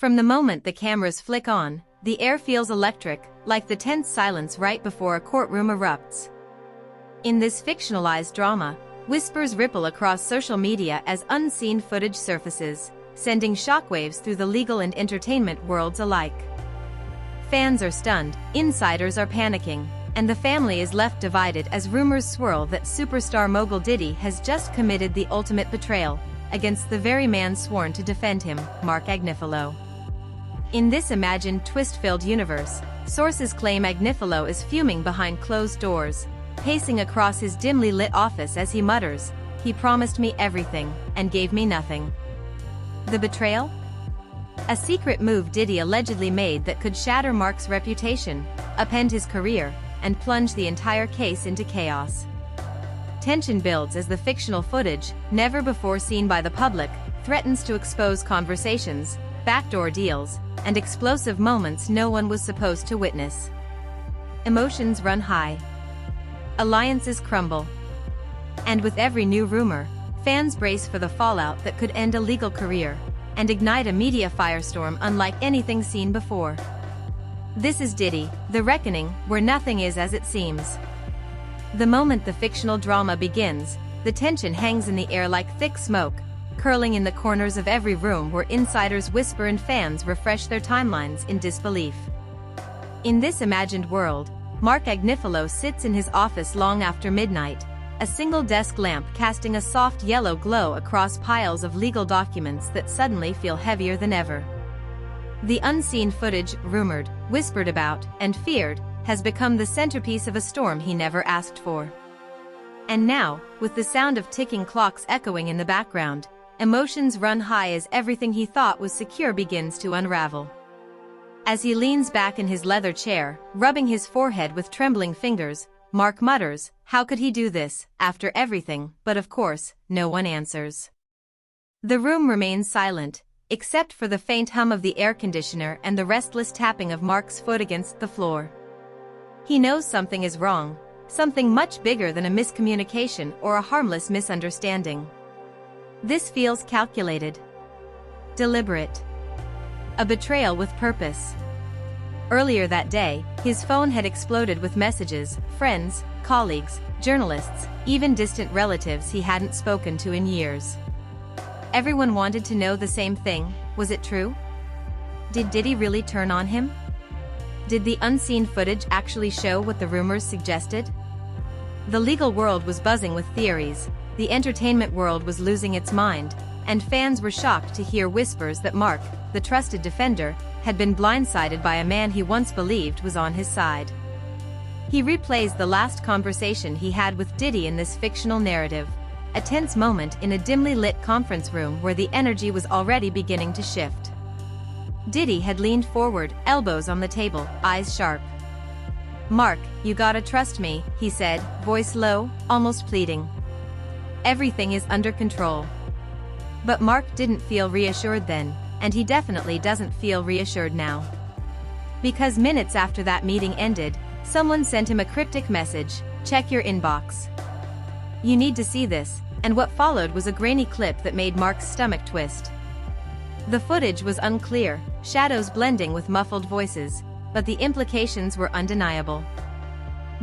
From the moment the cameras flick on, the air feels electric, like the tense silence right before a courtroom erupts. In this fictionalized drama, whispers ripple across social media as unseen footage surfaces, sending shockwaves through the legal and entertainment worlds alike. Fans are stunned, insiders are panicking, and the family is left divided as rumors swirl that superstar mogul Diddy has just committed the ultimate betrayal against the very man sworn to defend him, Marc Agnifilo. In this imagined twist-filled universe, sources claim Agnifilo is fuming behind closed doors, pacing across his dimly lit office as he mutters, "He promised me everything, and gave me nothing." The betrayal? A secret move Diddy allegedly made that could shatter Marc's reputation, upend his career, and plunge the entire case into chaos. Tension builds as the fictional footage, never before seen by the public, threatens to expose conversations, backdoor deals, and explosive moments no one was supposed to witness. Emotions run high. Alliances crumble. And with every new rumor, fans brace for the fallout that could end a legal career and ignite a media firestorm unlike anything seen before. This is Diddy, The Reckoning, where nothing is as it seems. The moment the fictional drama begins, the tension hangs in the air like thick smoke, curling in the corners of every room where insiders whisper and fans refresh their timelines in disbelief. In this imagined world, Marc Agnifilo sits in his office long after midnight, a single desk lamp casting a soft yellow glow across piles of legal documents that suddenly feel heavier than ever. The unseen footage, rumored, whispered about, and feared, has become the centerpiece of a storm he never asked for. And now, with the sound of ticking clocks echoing in the background, emotions run high as everything he thought was secure begins to unravel. As he leans back in his leather chair, rubbing his forehead with trembling fingers, Marc mutters, "How could he do this, after everything?" But of course, no one answers. The room remains silent, except for the faint hum of the air conditioner and the restless tapping of Marc's foot against the floor. He knows something is wrong, something much bigger than a miscommunication or a harmless misunderstanding. This feels calculated, deliberate, a betrayal with purpose. Earlier that day, his phone had exploded with messages, friends, colleagues, journalists, even distant relatives he hadn't spoken to in years. Everyone wanted to know the same thing: was it true? Did Diddy really turn on him? Did the unseen footage actually show what the rumors suggested? The legal world was buzzing with theories, the entertainment world was losing its mind, and fans were shocked to hear whispers that Marc, the trusted defender, had been blindsided by a man he once believed was on his side. He replays the last conversation he had with Diddy in this fictional narrative, a tense moment in a dimly lit conference room where the energy was already beginning to shift. Diddy had leaned forward, elbows on the table, eyes sharp. "Marc, you gotta trust me," he said, voice low, almost pleading. "Everything is under control." But Marc didn't feel reassured then, and he definitely doesn't feel reassured now. Because minutes after that meeting ended, someone sent him a cryptic message: "Check your inbox. You need to see this," and what followed was a grainy clip that made Marc's stomach twist. The footage was unclear, shadows blending with muffled voices, but the implications were undeniable.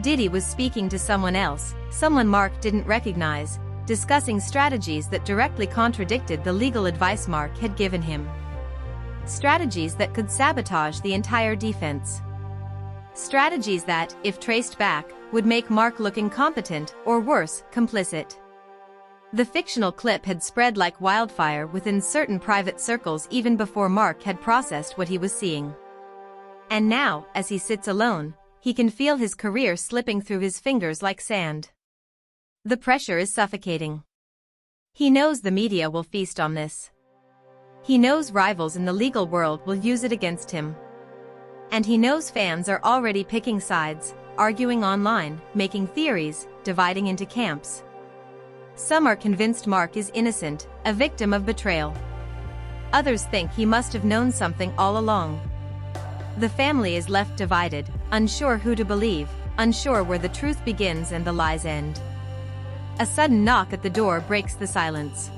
Diddy was speaking to someone else, someone Marc didn't recognize, discussing strategies that directly contradicted the legal advice Marc had given him. Strategies that could sabotage the entire defense. Strategies that, if traced back, would make Marc look incompetent, or worse, complicit. The fictional clip had spread like wildfire within certain private circles even before Marc had processed what he was seeing. And now, as he sits alone, he can feel his career slipping through his fingers like sand. The pressure is suffocating. He knows the media will feast on this. He knows rivals in the legal world will use it against him. And he knows fans are already picking sides, arguing online, making theories, dividing into camps. Some are convinced Marc is innocent, a victim of betrayal. Others think he must have known something all along. The family is left divided, unsure who to believe, unsure where the truth begins and the lies end. A sudden knock at the door breaks the silence.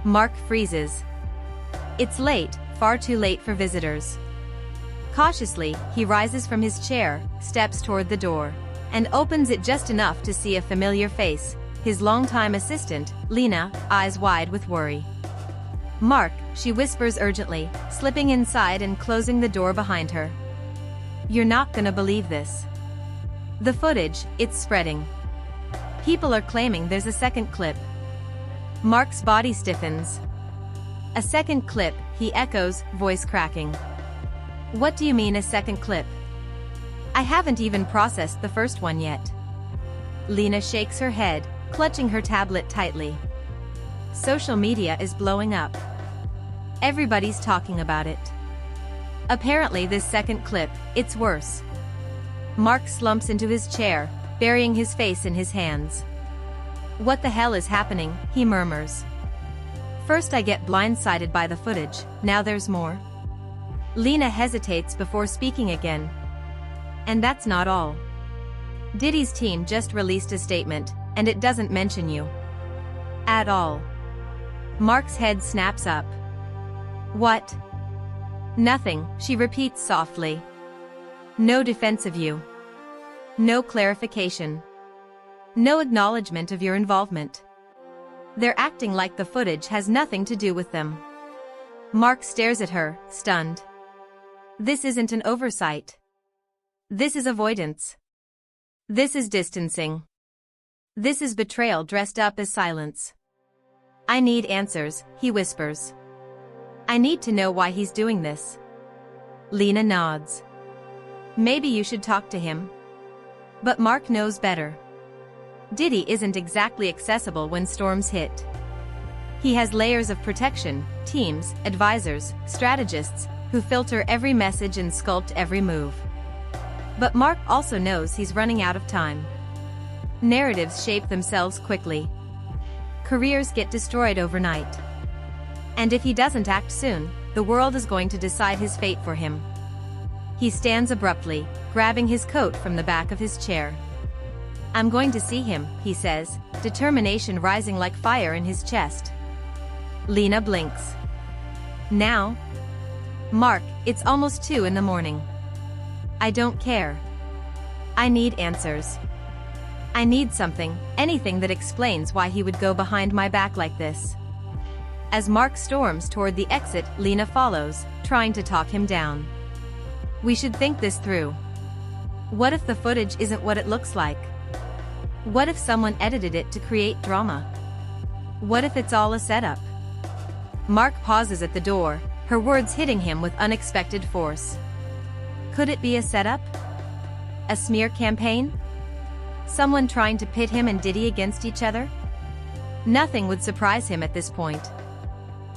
Marc freezes. It's late, far too late for visitors. Cautiously, he rises from his chair, steps toward the door, and opens it just enough to see a familiar face, his longtime assistant, Lena, eyes wide with worry. "Marc," she whispers urgently, slipping inside and closing the door behind her. "You're not gonna believe this. The footage, it's spreading. People are claiming there's a second clip." Marc's body stiffens. "A second clip," he echoes, voice cracking. "What do you mean a second clip? I haven't even processed the first one yet." Lena shakes her head, clutching her tablet tightly. "Social media is blowing up. Everybody's talking about it. Apparently this second clip, it's worse." Marc slumps into his chair, burying his face in his hands. "What the hell is happening?" he murmurs. "First I get blindsided by the footage, now there's more." Lena hesitates before speaking again. "And that's not all. Diddy's team just released a statement, and it doesn't mention you. At all." Marc's head snaps up. "What?" "Nothing," she repeats softly. "No defense of you. No clarification. No acknowledgement of your involvement. They're acting like the footage has nothing to do with them." Marc stares at her, stunned. This isn't an oversight. This is avoidance. This is distancing. This is betrayal dressed up as silence. "I need answers," he whispers. "I need to know why he's doing this." Lena nods. "Maybe you should talk to him." But Marc knows better. Diddy isn't exactly accessible when storms hit. He has layers of protection, teams, advisors, strategists, who filter every message and sculpt every move. But Marc also knows he's running out of time. Narratives shape themselves quickly. Careers get destroyed overnight. And if he doesn't act soon, the world is going to decide his fate for him. He stands abruptly, grabbing his coat from the back of his chair. "I'm going to see him," he says, determination rising like fire in his chest. Lena blinks. "Now?" "Marc, it's almost 2 in the morning. I don't care. I need answers. I need something, anything that explains why he would go behind my back like this." As Marc storms toward the exit, Lena follows, trying to talk him down. "We should think this through. What if the footage isn't what it looks like? What if someone edited it to create drama? What if it's all a setup?" Marc pauses at the door, her words hitting him with unexpected force. Could it be a setup? A smear campaign? Someone trying to pit him and Diddy against each other? Nothing would surprise him at this point.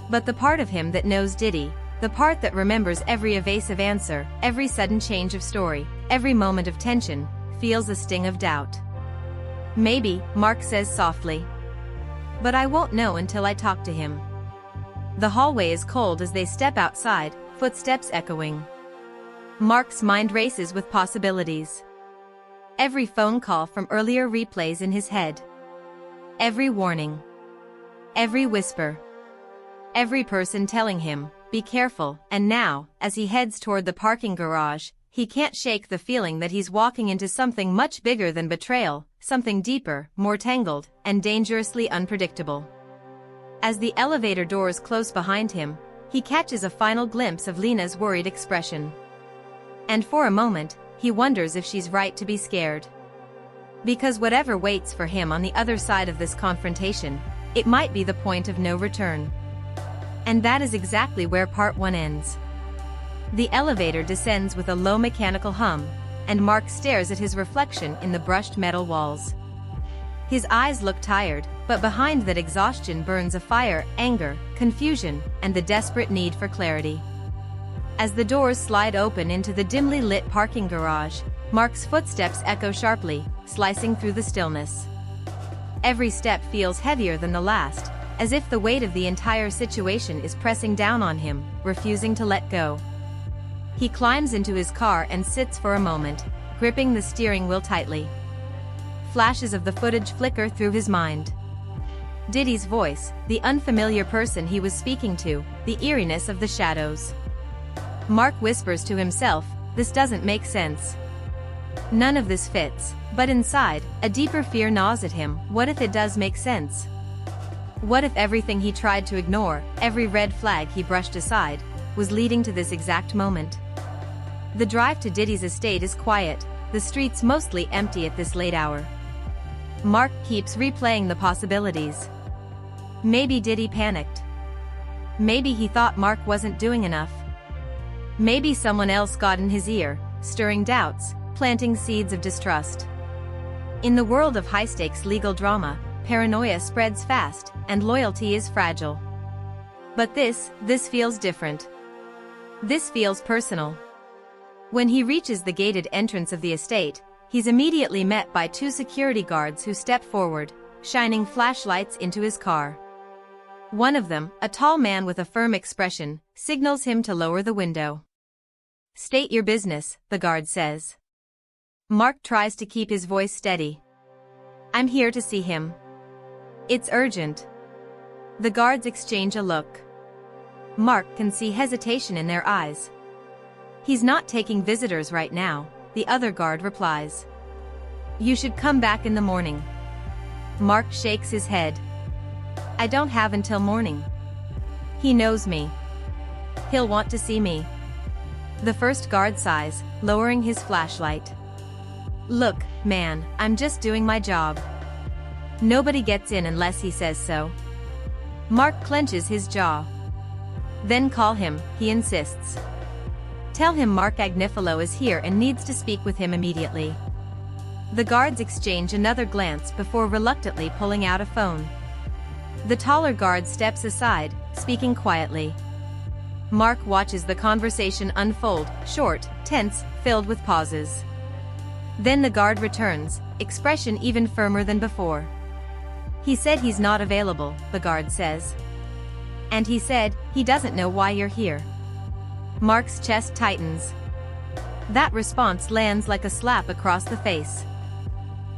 But the part of him that knows Diddy, the part that remembers every evasive answer, every sudden change of story, every moment of tension, feels a sting of doubt. "Maybe," Marc says softly. "But I won't know until I talk to him." The hallway is cold as they step outside, footsteps echoing. Marc's mind races with possibilities. Every phone call from earlier replays in his head. Every warning. Every whisper. Every person telling him, "Be careful," and now, as he heads toward the parking garage, he can't shake the feeling that he's walking into something much bigger than betrayal, something deeper, more tangled, and dangerously unpredictable. As the elevator doors close behind him, he catches a final glimpse of Lena's worried expression. And for a moment, he wonders if she's right to be scared. Because whatever waits for him on the other side of this confrontation, it might be the point of no return. And that is exactly where part 1 ends. The elevator descends with a low mechanical hum, and Marc stares at his reflection in the brushed metal walls. His eyes look tired, but behind that exhaustion burns a fire, anger, confusion, and the desperate need for clarity. As the doors slide open into the dimly lit parking garage, Marc's footsteps echo sharply, slicing through the stillness. Every step feels heavier than the last, as if the weight of the entire situation is pressing down on him, refusing to let go. He climbs into his car and sits for a moment, gripping the steering wheel tightly. Flashes of the footage flicker through his mind. Diddy's voice, the unfamiliar person he was speaking to, the eeriness of the shadows. Marc whispers to himself, this doesn't make sense. None of this fits, but inside, a deeper fear gnaws at him. What if it does make sense? What if everything he tried to ignore, every red flag he brushed aside, was leading to this exact moment? The drive to Diddy's estate is quiet, the streets mostly empty at this late hour. Marc keeps replaying the possibilities. Maybe Diddy panicked. Maybe he thought Marc wasn't doing enough. Maybe someone else got in his ear, stirring doubts, planting seeds of distrust. In the world of high-stakes legal drama, paranoia spreads fast, and loyalty is fragile. But this feels different. This feels personal. When he reaches the gated entrance of the estate, he's immediately met by two security guards who step forward, shining flashlights into his car. One of them, a tall man with a firm expression, signals him to lower the window. State your business, the guard says. Marc tries to keep his voice steady. I'm here to see him. It's urgent. The guards exchange a look. Marc can see hesitation in their eyes. He's not taking visitors right now, the other guard replies. You should come back in the morning. Marc shakes his head. I don't have until morning. He knows me. He'll want to see me. The first guard sighs, lowering his flashlight. Look, man, I'm just doing my job. Nobody gets in unless he says so. Marc clenches his jaw. Then call him, he insists. Tell him Marc Agnifilo is here and needs to speak with him immediately. The guards exchange another glance before reluctantly pulling out a phone. The taller guard steps aside, speaking quietly. Marc watches the conversation unfold, short, tense, filled with pauses. Then the guard returns, expression even firmer than before. He said he's not available, the guard says. And he said, he doesn't know why you're here. Marc's chest tightens. That response lands like a slap across the face.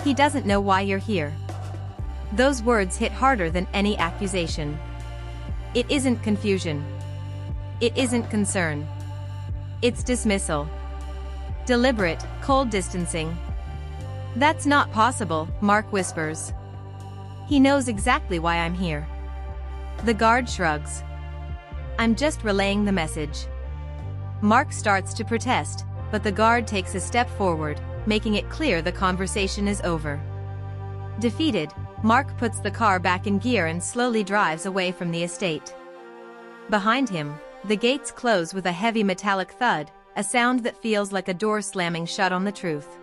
He doesn't know why you're here. Those words hit harder than any accusation. It isn't confusion. It isn't concern. It's dismissal. Deliberate, cold distancing. That's not possible, Marc whispers. He knows exactly why I'm here. The guard shrugs. I'm just relaying the message. Marc starts to protest, but the guard takes a step forward, making it clear the conversation is over. Defeated, Marc puts the car back in gear and slowly drives away from the estate. Behind him, the gates close with a heavy metallic thud, a sound that feels like a door slamming shut on the truth.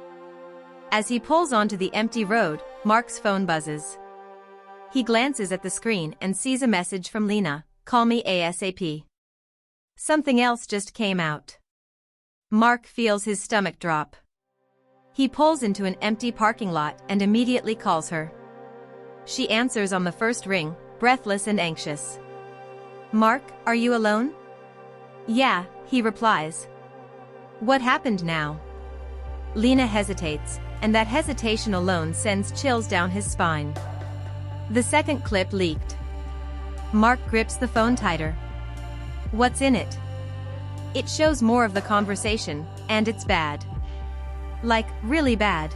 As he pulls onto the empty road, Marc's phone buzzes. He glances at the screen and sees a message from Lena, call me ASAP. Something else just came out. Marc feels his stomach drop. He pulls into an empty parking lot and immediately calls her. She answers on the first ring, breathless and anxious. Marc, are you alone? Yeah, he replies. What happened now? Lena hesitates, and that hesitation alone sends chills down his spine. The second clip leaked. Marc grips the phone tighter. What's in it? It shows more of the conversation, and it's bad. Like, really bad.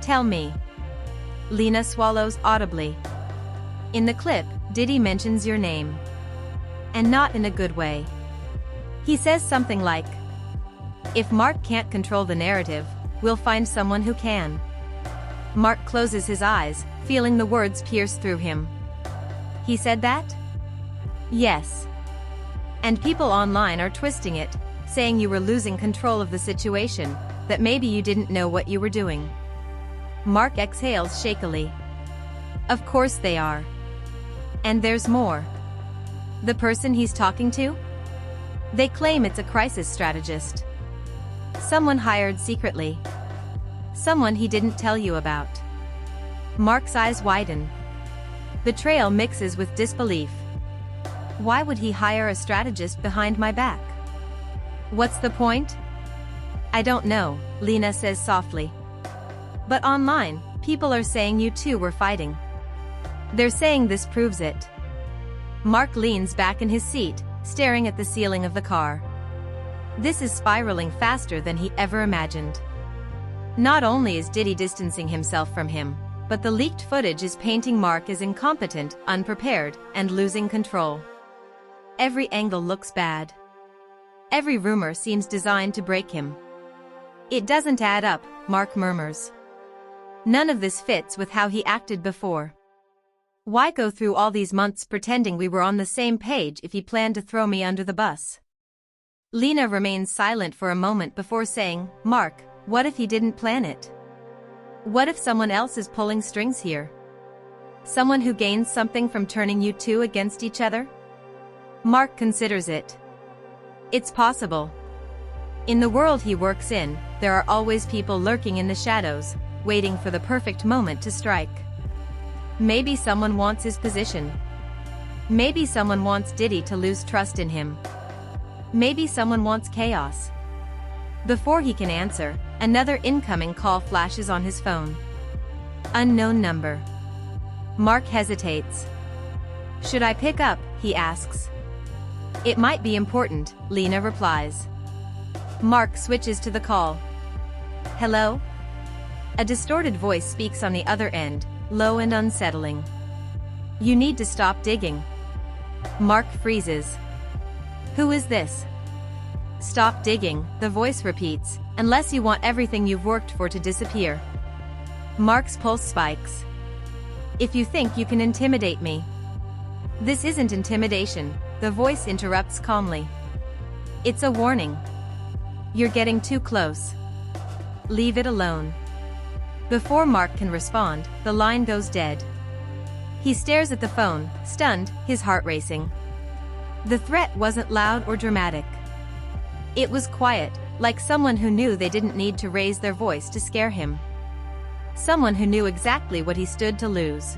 Tell me. Lena swallows audibly. In the clip, Diddy mentions your name. And not in a good way. He says something like, if Marc can't control the narrative, we'll find someone who can. Marc closes his eyes, feeling the words pierce through him. He said that? Yes. And people online are twisting it, saying you were losing control of the situation, that maybe you didn't know what you were doing. Marc exhales shakily. Of course they are. And there's more. The person he's talking to? They claim it's a crisis strategist. Someone hired secretly. Someone he didn't tell you about. Marc's eyes widen. Betrayal mixes with disbelief. Why would he hire a strategist behind my back? What's the point? I don't know, Lena says softly. But online, people are saying you two were fighting. They're saying this proves it. Marc leans back in his seat, staring at the ceiling of the car. This is spiraling faster than he ever imagined. Not only is Diddy distancing himself from him, but the leaked footage is painting Marc as incompetent, unprepared, and losing control. Every angle looks bad. Every rumor seems designed to break him. It doesn't add up, Marc murmurs. None of this fits with how he acted before. Why go through all these months pretending we were on the same page if he planned to throw me under the bus? Lena remains silent for a moment before saying, Marc, what if he didn't plan it? What if someone else is pulling strings here? Someone who gains something from turning you two against each other? Marc considers it. It's possible. In the world he works in, there are always people lurking in the shadows, waiting for the perfect moment to strike. Maybe someone wants his position. Maybe someone wants Diddy to lose trust in him. Maybe someone wants chaos. Before he can answer, another incoming call flashes on his phone. Unknown number. Marc hesitates. Should I pick up? He asks. It might be important, Lena replies. Marc switches to the call. Hello? A distorted voice speaks on the other end, low and unsettling. You need to stop digging. Marc freezes. Who is this? Stop digging, the voice repeats, unless you want everything you've worked for to disappear. Marc's pulse spikes. If you think you can intimidate me. This isn't intimidation, the voice interrupts calmly. It's a warning. You're getting too close. Leave it alone. Before Marc can respond, the line goes dead. He stares at the phone, stunned, his heart racing. The threat wasn't loud or dramatic. It was quiet, like someone who knew they didn't need to raise their voice to scare him. Someone who knew exactly what he stood to lose.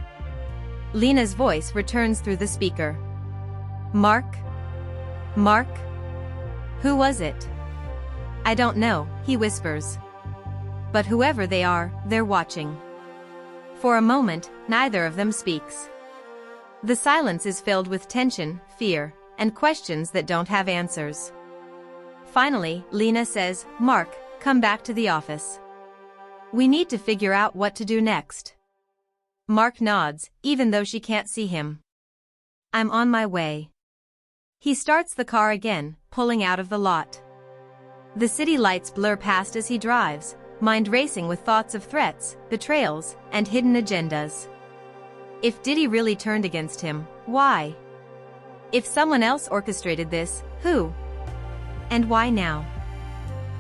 Lena's voice returns through the speaker. Marc? Marc? Who was it? I don't know, he whispers. But whoever they are, they're watching. For a moment, neither of them speaks. The silence is filled with tension, fear, and questions that don't have answers. Finally, Lena says, Marc, come back to the office. We need to figure out what to do next. Marc nods, even though she can't see him. I'm on my way. He starts the car again, pulling out of the lot. The city lights blur past as he drives, mind racing with thoughts of threats, betrayals, and hidden agendas. If Diddy really turned against him, why? If someone else orchestrated this, who? And why now?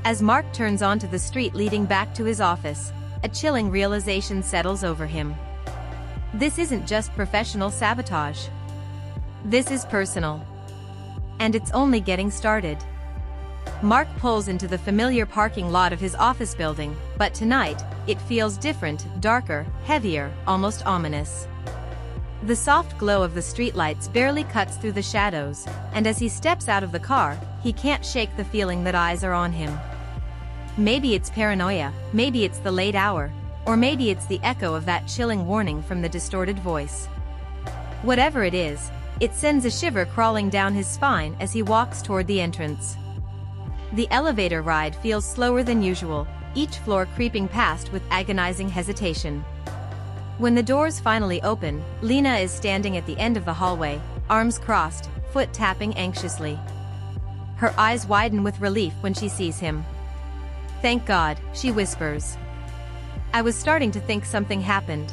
As Marc turns onto the street leading back to his office, a chilling realization settles over him. This isn't just professional sabotage. This is personal. And it's only getting started. Marc pulls into the familiar parking lot of his office building, but tonight, it feels different, darker, heavier, almost ominous. The soft glow of the streetlights barely cuts through the shadows, and as he steps out of the car, he can't shake the feeling that eyes are on him. Maybe it's paranoia, maybe it's the late hour, or maybe it's the echo of that chilling warning from the distorted voice. Whatever it is, it sends a shiver crawling down his spine as he walks toward the entrance. The elevator ride feels slower than usual, each floor creeping past with agonizing hesitation. When the doors finally open, Lena is standing at the end of the hallway, arms crossed, foot tapping anxiously. Her eyes widen with relief when she sees him. Thank God, she whispers. I was starting to think something happened.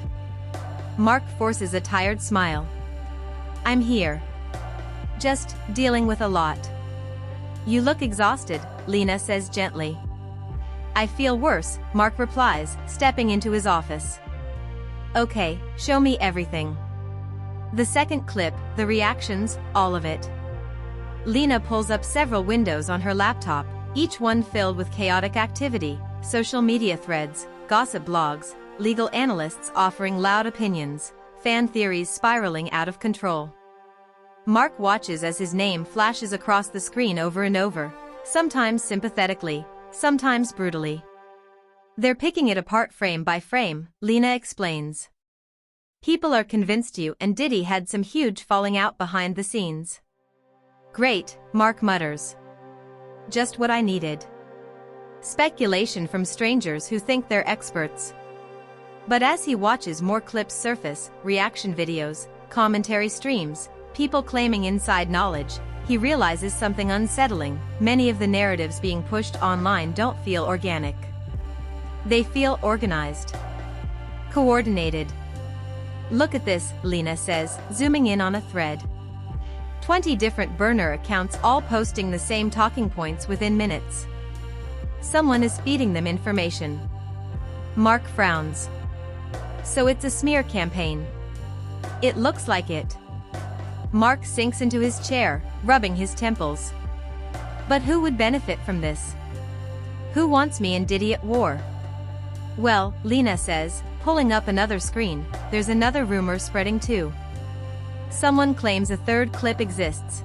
Marc forces a tired smile. I'm here. Just dealing with a lot. You look exhausted, Lena says gently. I feel worse, Marc replies, stepping into his office. Okay, show me everything. The second clip, the reactions, all of it. Lena pulls up several windows on her laptop, each one filled with chaotic activity, social media threads, gossip blogs, legal analysts offering loud opinions, fan theories spiraling out of control. Marc watches as his name flashes across the screen over and over, sometimes sympathetically, sometimes brutally. They're picking it apart frame by frame, Lena explains. People are convinced you and Diddy had some huge falling out behind the scenes. Great, Marc mutters. Just what I needed. Speculation from strangers who think they're experts. But as he watches more clips surface, reaction videos, commentary streams, people claiming inside knowledge, he realizes something unsettling. Many of the narratives being pushed online don't feel organic. They feel organized. Coordinated. Look at this, Lena says, zooming in on a thread. 20 different burner accounts all posting the same talking points within minutes. Someone is feeding them information. Marc frowns. So it's a smear campaign. It looks like it. Marc sinks into his chair, rubbing his temples. But who would benefit from this? Who wants me and Diddy at war? Well, Lena says, pulling up another screen, there's another rumor spreading too. Someone claims a third clip exists.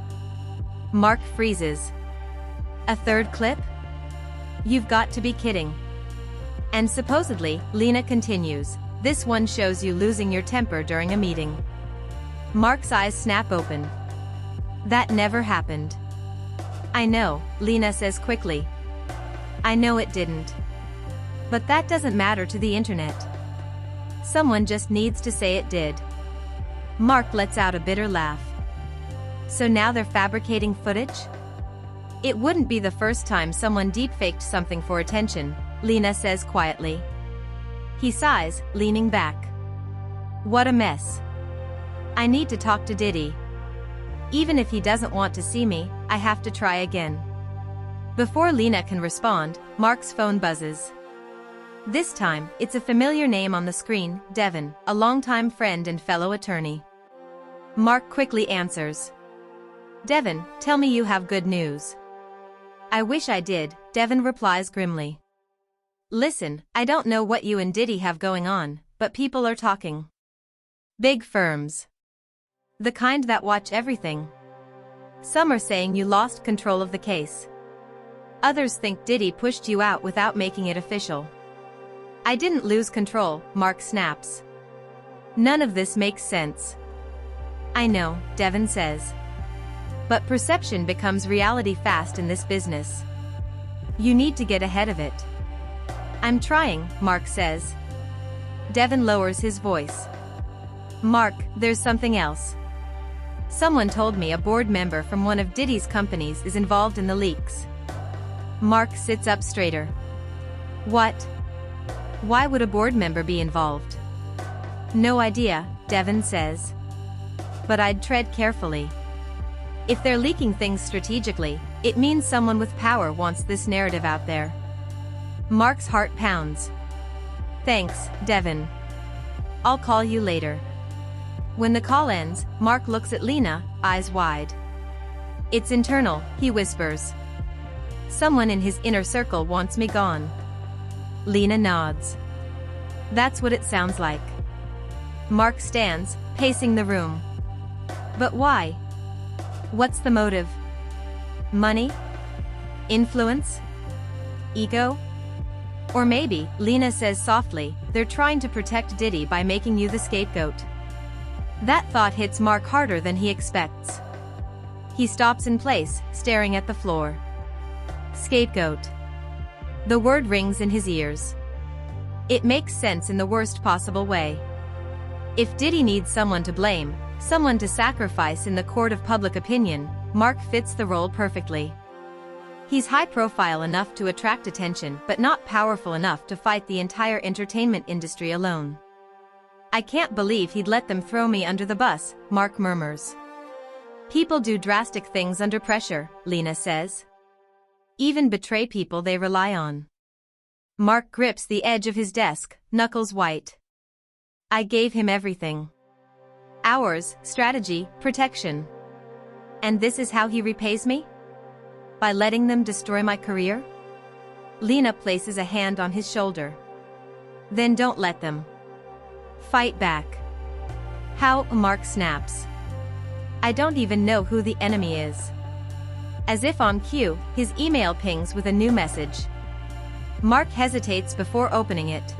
Marc freezes. A third clip? You've got to be kidding. And supposedly, Lena continues, this one shows you losing your temper during a meeting. Marc's eyes snap open. That never happened. I know, Lena says quickly. I know it didn't. But that doesn't matter to the internet. Someone just needs to say it did. Marc lets out a bitter laugh. So now they're fabricating footage? It wouldn't be the first time someone deepfaked something for attention, Lena says quietly. He sighs, leaning back. What a mess. I need to talk to Diddy. Even if he doesn't want to see me, I have to try again. Before Lena can respond, Marc's phone buzzes. This time, it's a familiar name on the screen, Devin, a longtime friend and fellow attorney. Marc quickly answers. Devin, tell me you have good news. I wish I did, Devin replies grimly. Listen, I don't know what you and Diddy have going on, but people are talking. Big firms. The kind that watch everything. Some are saying you lost control of the case. Others think Diddy pushed you out without making it official. I didn't lose control, Marc snaps. None of this makes sense. I know, Devin says. But perception becomes reality fast in this business. You need to get ahead of it. I'm trying, Marc says. Devin lowers his voice. Marc, there's something else. Someone told me a board member from one of Diddy's companies is involved in the leaks. Marc sits up straighter. What? Why would a board member be involved? No idea, Devin says. But I'd tread carefully. If they're leaking things strategically, it means someone with power wants this narrative out there. Marc's heart pounds. Thanks, Devin. I'll call you later. When the call ends, Marc looks at Lena, eyes wide. It's internal, he whispers. Someone in his inner circle wants me gone. Lena nods. That's what it sounds like. Marc stands, pacing the room. But why? What's the motive? Money? Influence? Ego? Or maybe, Lena says softly, they're trying to protect Diddy by making you the scapegoat. That thought hits Marc harder than he expects. He stops in place, staring at the floor. Scapegoat. The word rings in his ears. It makes sense in the worst possible way. If Diddy needs someone to blame, someone to sacrifice in the court of public opinion, Marc fits the role perfectly. He's high-profile enough to attract attention but not powerful enough to fight the entire entertainment industry alone. I can't believe he'd let them throw me under the bus, Marc murmurs. People do drastic things under pressure, Lena says. Even betray people they rely on. Marc grips the edge of his desk, knuckles white. I gave him everything. Hours, strategy, protection. And this is how he repays me? By letting them destroy my career? Lena places a hand on his shoulder. Then don't let them. Fight back. How? Marc snaps. I don't even know who the enemy is. As if on cue, his email pings with a new message. Marc hesitates before opening it.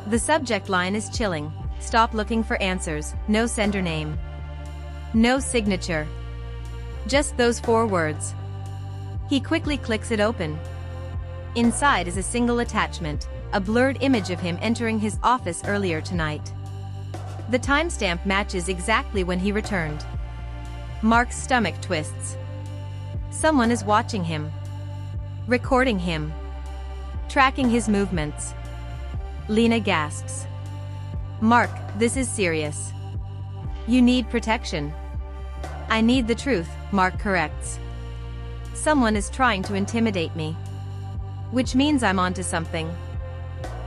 The subject line is chilling. Stop looking for answers, no sender name. No signature. Just those 4 words. He quickly clicks it open. Inside is a single attachment, a blurred image of him entering his office earlier tonight. The timestamp matches exactly when he returned. Mark's stomach twists. Someone is watching him. Recording him. Tracking his movements. Lena gasps. Mark, this is serious. You need protection. I need the truth, Mark corrects. Someone is trying to intimidate me. Which means I'm onto something.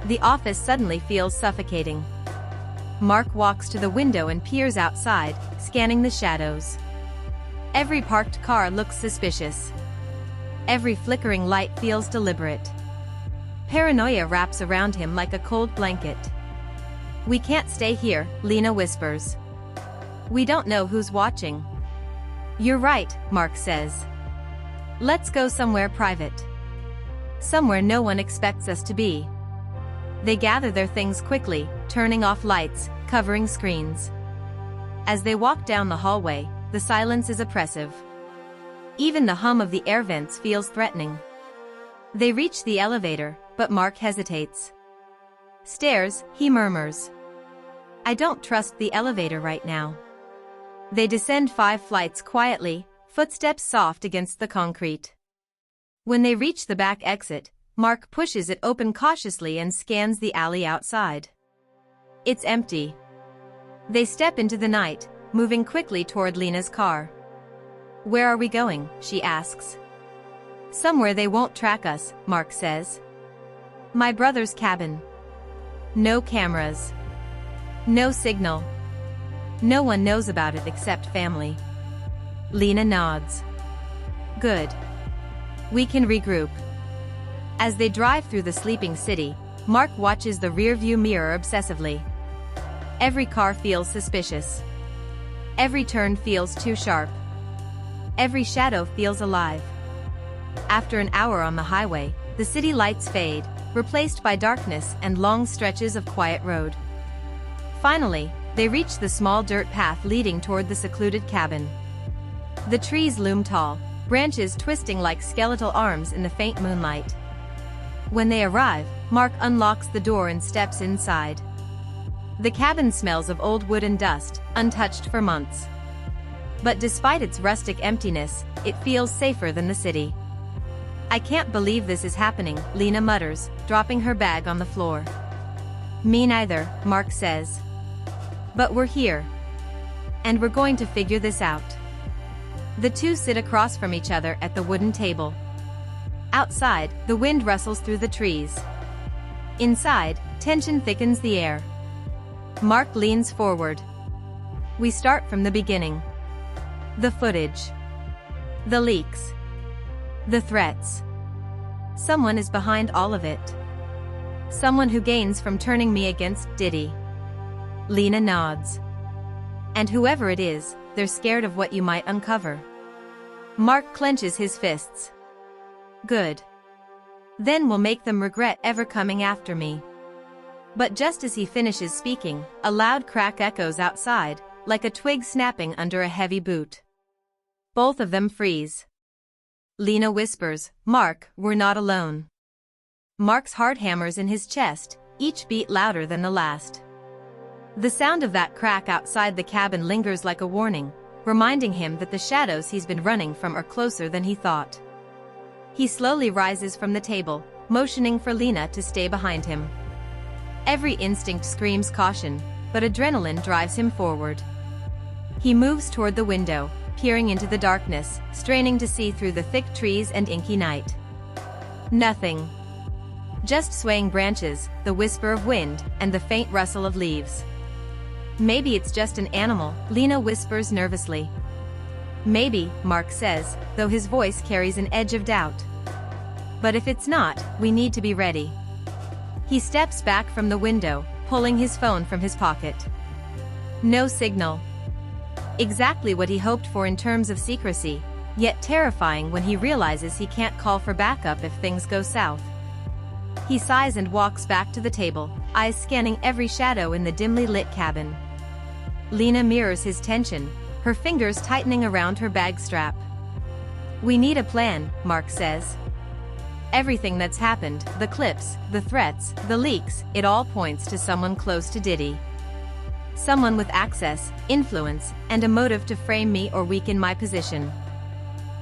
The office suddenly feels suffocating. Mark walks to the window and peers outside, scanning the shadows. Every parked car looks suspicious. Every flickering light feels deliberate. Paranoia wraps around him like a cold blanket. We can't stay here, Lena whispers. We don't know who's watching. You're right, Mark says. Let's go somewhere private. Somewhere no one expects us to be. They gather their things quickly, turning off lights, covering screens. As they walk down the hallway, the silence is oppressive. Even the hum of the air vents feels threatening. They reach the elevator, but Mark hesitates. Stairs, he murmurs. I don't trust the elevator right now. They descend 5 flights quietly, footsteps soft against the concrete. When they reach the back exit, Mark pushes it open cautiously and scans the alley outside. It's empty. They step into the night, moving quickly toward Lena's car. Where are we going? She asks. Somewhere they won't track us, Mark says. My brother's cabin. No cameras. No signal. No one knows about it except family. Lena nods. Good. We can regroup. As they drive through the sleeping city, Mark watches the rearview mirror obsessively. Every car feels suspicious. Every turn feels too sharp. Every shadow feels alive. After an hour on the highway, the city lights fade, replaced by darkness and long stretches of quiet road. Finally, they reach the small dirt path leading toward the secluded cabin. The trees loom tall, branches twisting like skeletal arms in the faint moonlight. When they arrive, Mark unlocks the door and steps inside. The cabin smells of old wood and dust, untouched for months. But despite its rustic emptiness, it feels safer than the city. I can't believe this is happening, Lena mutters, dropping her bag on the floor. Me neither, Mark says. But we're here. And we're going to figure this out. The two sit across from each other at the wooden table. Outside, the wind rustles through the trees. Inside, tension thickens the air. Mark leans forward. We start from the beginning. The footage. The leaks. The threats. Someone is behind all of it. Someone who gains from turning me against Diddy. Lena nods. And whoever it is, they're scared of what you might uncover. Mark clenches his fists. Good. Then we'll make them regret ever coming after me. But just as he finishes speaking, a loud crack echoes outside, like a twig snapping under a heavy boot. Both of them freeze. Lena whispers, Mark, we're not alone. Mark's heart hammers in his chest, each beat louder than the last. The sound of that crack outside the cabin lingers like a warning, reminding him that the shadows he's been running from are closer than he thought. He slowly rises from the table, motioning for Lena to stay behind him. Every instinct screams caution, but adrenaline drives him forward. He moves toward the window, peering into the darkness, straining to see through the thick trees and inky night. Nothing. Just swaying branches, the whisper of wind, and the faint rustle of leaves. Maybe it's just an animal, Lena whispers nervously. Maybe, Mark says, though his voice carries an edge of doubt. But if it's not, we need to be ready. He steps back from the window, pulling his phone from his pocket. No signal. Exactly what he hoped for in terms of secrecy, yet terrifying when he realizes he can't call for backup if things go south. He sighs and walks back to the table, eyes scanning every shadow in the dimly lit cabin. Lena mirrors his tension, her fingers tightening around her bag strap. "We need a plan," Marc says. "Everything that's happened, the clips, the threats, the leaks, it all points to someone close to Diddy. Someone with access, influence, and a motive to frame me or weaken my position."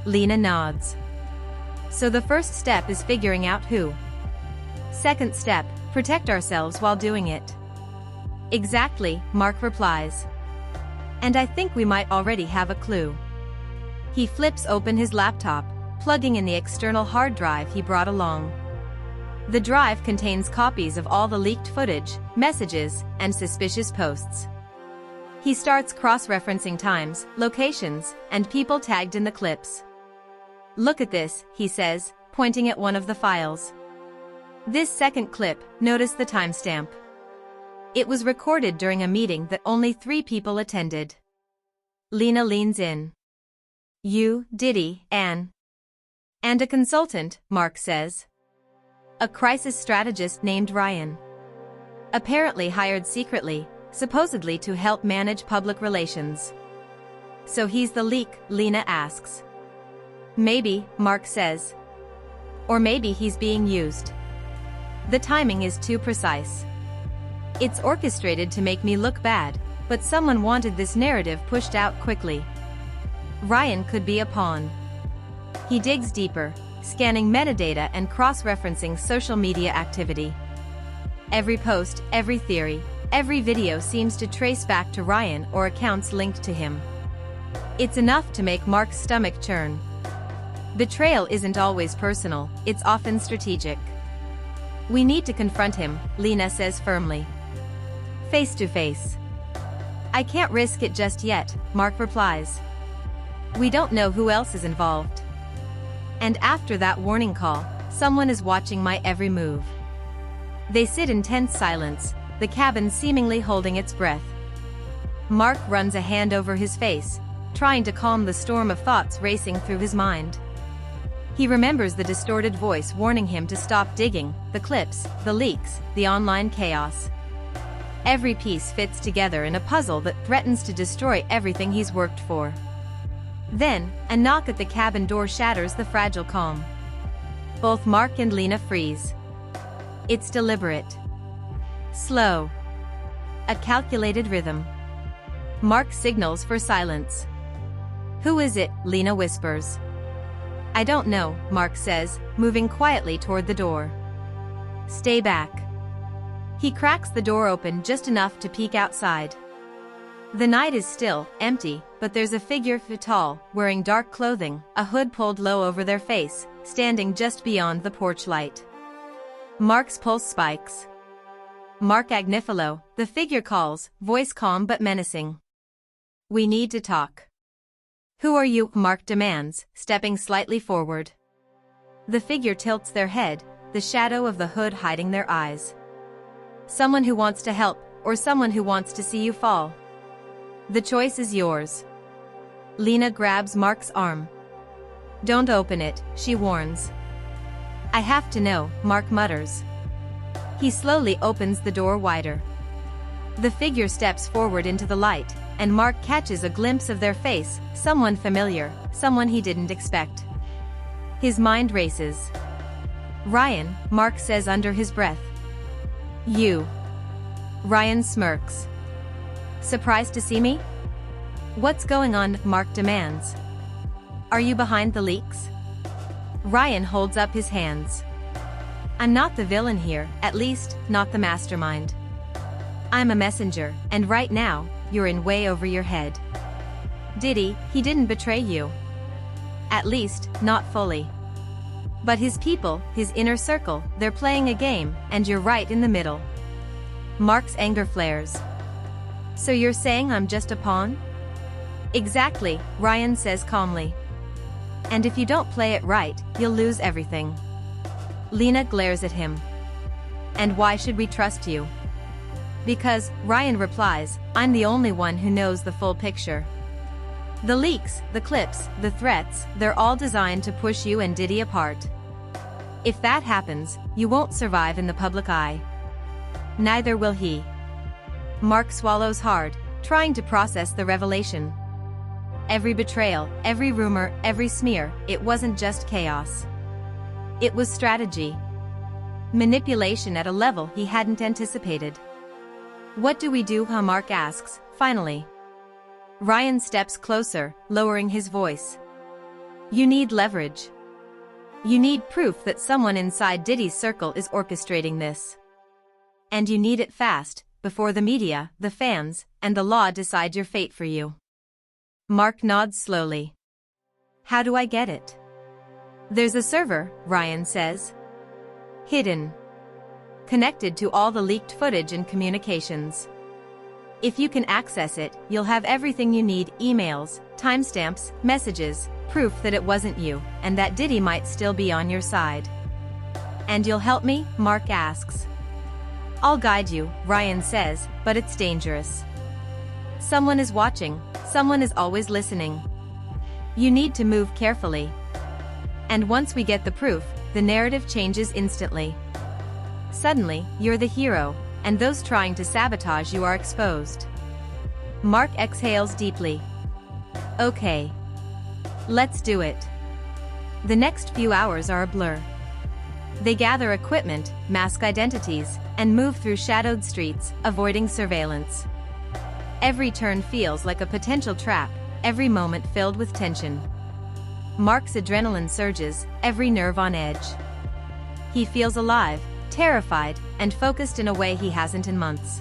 Lena nods. "So the first step is figuring out who. Second step, protect ourselves while doing it." "Exactly," Marc replies. "And I think we might already have a clue." He flips open his laptop, plugging in the external hard drive he brought along. The drive contains copies of all the leaked footage, messages, and suspicious posts. He starts cross-referencing times, locations, and people tagged in the clips. "Look at this," he says, pointing at one of the files. "This second clip, notice the timestamp. It was recorded during a meeting that only 3 people attended." Lena leans in. "You, Diddy, and a consultant," Marc says. "A crisis strategist named Ryan. Apparently hired secretly, supposedly to help manage public relations." "So he's the leak?" Lena asks. "Maybe," Marc says. "Or maybe he's being used. The timing is too precise. It's orchestrated to make me look bad, but someone wanted this narrative pushed out quickly. Ryan could be a pawn." He digs deeper, scanning metadata and cross-referencing social media activity. Every post, every theory, every video seems to trace back to Ryan or accounts linked to him. It's enough to make Marc's stomach churn. Betrayal isn't always personal, it's often strategic. "We need to confront him," Lena says firmly. "Face to face." "I can't risk it just yet," Marc replies. "We don't know who else is involved. And after that warning call, someone is watching my every move." They sit in tense silence, the cabin seemingly holding its breath. Marc runs a hand over his face, trying to calm the storm of thoughts racing through his mind. He remembers the distorted voice warning him to stop digging, the clips, the leaks, the online chaos. Every piece fits together in a puzzle that threatens to destroy everything he's worked for. Then, a knock at the cabin door shatters the fragile calm. Both Marc and Lena freeze. It's deliberate. Slow. A calculated rhythm. Marc signals for silence. "Who is it?" Lena whispers. "I don't know," Marc says, moving quietly toward the door. "Stay back." He cracks the door open just enough to peek outside. The night is still, empty, but there's a figure tall, wearing dark clothing, a hood pulled low over their face, standing just beyond the porch light. Marc's pulse spikes. "Marc Agnifilo," the figure calls, voice calm but menacing. "We need to talk." "Who are you?" Marc demands, stepping slightly forward. The figure tilts their head, the shadow of the hood hiding their eyes. "Someone who wants to help, or someone who wants to see you fall. The choice is yours." Lena grabs Marc's arm. "Don't open it," she warns. "I have to know," Marc mutters. He slowly opens the door wider. The figure steps forward into the light, and Marc catches a glimpse of their face, someone familiar, someone he didn't expect. His mind races. "Ryan," Marc says under his breath. "You." Ryan smirks. "Surprised to see me?" "What's going on?" Marc demands. "Are you behind the leaks?" Ryan holds up his hands. "I'm not the villain here, at least, not the mastermind. I'm a messenger, and right now, you're in way over your head. Diddy, he didn't betray you. At least, not fully. But his people, his inner circle, they're playing a game, and you're right in the middle." Marc's anger flares. "So you're saying I'm just a pawn?" "Exactly," Ryan says calmly. "And if you don't play it right, you'll lose everything." Lena glares at him. "And why should we trust you?" "Because," Ryan replies, "I'm the only one who knows the full picture. The leaks, the clips, the threats, they're all designed to push you and Diddy apart. If that happens, you won't survive in the public eye. Neither will he. Marc swallows hard, trying to process the revelation. Every betrayal, every rumor, every smear, it wasn't just chaos. It was strategy. Manipulation at a level he hadn't anticipated. What do we do? Marc asks, finally. Ryan steps closer, lowering his voice. You need leverage. You need proof that someone inside Diddy's circle is orchestrating this. And you need it fast, before the media, the fans, and the law decide your fate for you. Marc nods slowly. How do I get it? There's a server, Ryan says. Hidden. Connected to all the leaked footage and communications. If you can access it, you'll have everything you need: emails, timestamps, messages, proof that it wasn't you, and that Diddy might still be on your side. And you'll help me? Marc asks. I'll guide you, Ryan says, but it's dangerous. Someone is watching, someone is always listening. You need to move carefully. And once we get the proof, the narrative changes instantly. Suddenly, you're the hero, and those trying to sabotage you are exposed. Marc exhales deeply. Okay. Let's do it. The next few hours are a blur. They gather equipment, mask identities, and move through shadowed streets, avoiding surveillance. Every turn feels like a potential trap, every moment filled with tension. Marc's adrenaline surges, every nerve on edge. He feels alive, terrified, and focused in a way he hasn't in months.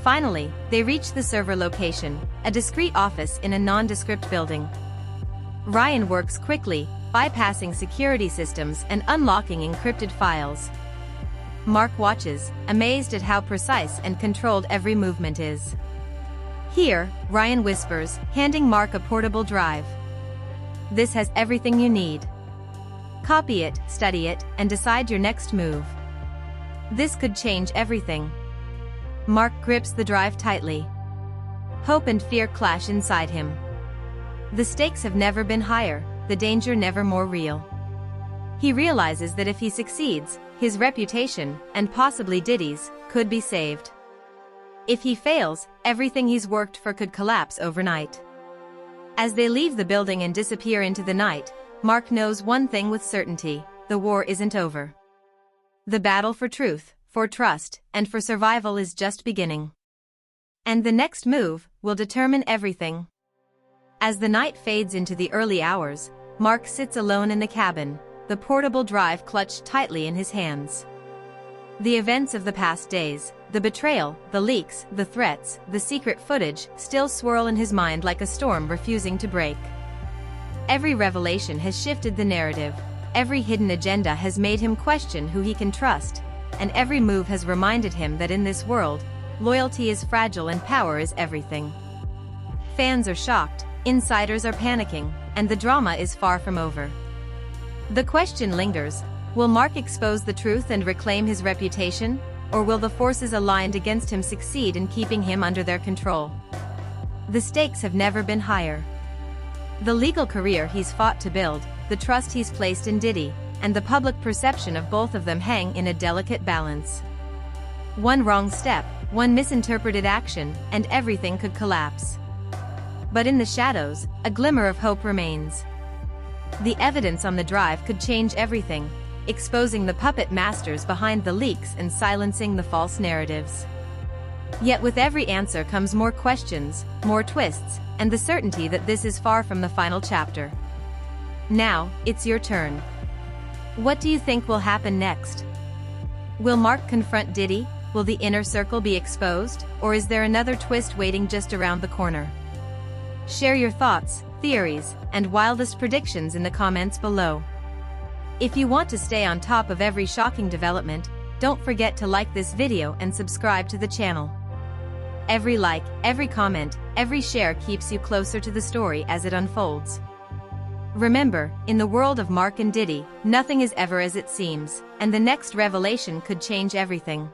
Finally, they reach the server location, a discreet office in a nondescript building. Ryan works quickly, bypassing security systems and unlocking encrypted files. Marc watches, amazed at how precise and controlled every movement is. Here, Ryan whispers, handing Marc a portable drive. This has everything you need. Copy it, study it, and decide your next move. This could change everything. Marc grips the drive tightly. Hope and fear clash inside him. The stakes have never been higher, the danger never more real. He realizes that if he succeeds, his reputation, and possibly Diddy's, could be saved. If he fails, everything he's worked for could collapse overnight. As they leave the building and disappear into the night, Marc knows one thing with certainty: the war isn't over. The battle for truth, for trust, and for survival is just beginning. And the next move will determine everything. As the night fades into the early hours, Marc sits alone in the cabin, the portable drive clutched tightly in his hands. The events of the past days, the betrayal, the leaks, the threats, the secret footage, still swirl in his mind like a storm refusing to break. Every revelation has shifted the narrative, every hidden agenda has made him question who he can trust, and every move has reminded him that in this world, loyalty is fragile and power is everything. Fans are shocked, insiders are panicking, and the drama is far from over. The question lingers: will Marc expose the truth and reclaim his reputation, or will the forces aligned against him succeed in keeping him under their control? The stakes have never been higher. The legal career he's fought to build, the trust he's placed in Diddy, and the public perception of both of them hang in a delicate balance. One wrong step, one misinterpreted action, and everything could collapse. But in the shadows, a glimmer of hope remains. The evidence on the drive could change everything, exposing the puppet masters behind the leaks and silencing the false narratives. Yet with every answer comes more questions, more twists, and the certainty that this is far from the final chapter. Now, it's your turn. What do you think will happen next? Will Marc confront Diddy? Will the inner circle be exposed, or is there another twist waiting just around the corner? Share your thoughts, theories, and wildest predictions in the comments below. If you want to stay on top of every shocking development, don't forget to like this video and subscribe to the channel. Every like, every comment, every share keeps you closer to the story as it unfolds. Remember, in the world of Marc and Diddy, nothing is ever as it seems, and the next revelation could change everything.